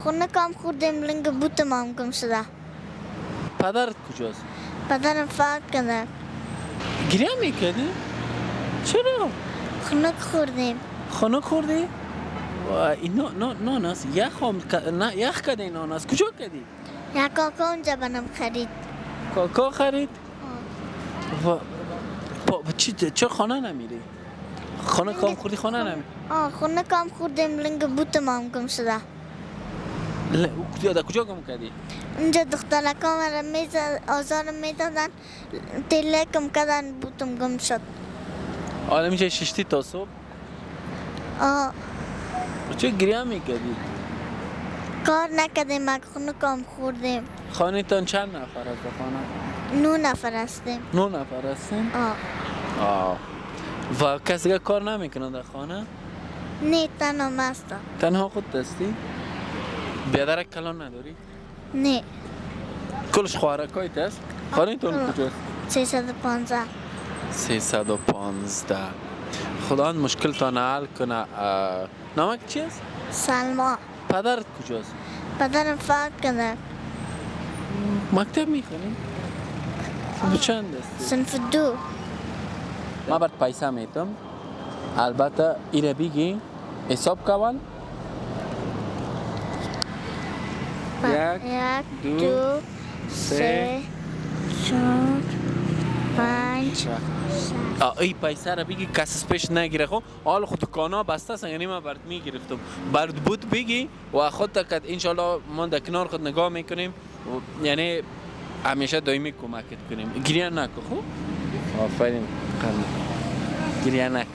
خونه کام خوردیم لنگ بوتم هم گم شده. پدرت کجاست؟ پدرم فقط کنه. گریه میکردی؟ چرا؟ خونه خوردیم. خانه خوردی؟ این ناناس یخ هم نه یخ کردی این ناناس کجا کردی؟ یک کاکا اونجا بنام خرید. کاکا خرید؟ و چه خانه نمیری؟ خانه کام خوردی خانه نمیری؟ خونه کام خوردیم لنگ بوتم هم گم شده. کجا گم کردی؟ اونجا دخترکا مرا آزارم میدادن تلکم کردن بوتم گم شد. حالا میشه ششتی تا صبح؟ چه گریه میکردی؟ کار نکردیم مگه خونه کام خوردیم. خانه تان چند نفر است خانه؟ 9 نفر هستیم. 9 نفر هستیم؟ و کسی دیگه کار نمیکنه در خانه؟ نه تنها هستم. تنها خود هستی؟ بیادرک کلان نداری؟ نه. کلش خوارکایت است؟ خانه تان کجاست؟ 315. 315. خدا مشکلتان حل کنه. نامک چی است؟ سلما. پدرت کجاست؟ پدرم فقط کنه. مکتب میخونی؟ صنف چند هستی؟ صنف 2. ما برات پیسه میتم. البته ایره بگی حساب کول. 1 2 3 4 5 ای پیسه را بگی کسی پیش نگیره. خب حال خود دکانا بسته است یعنی من برات میگرفتم. برات بود بگی و خود تا انشالله ما در کنار خود نگاه میکنیم یعنی همیشه دائمی کمکت کنیم. گریه نکن. خب آفرین. گریه نکن.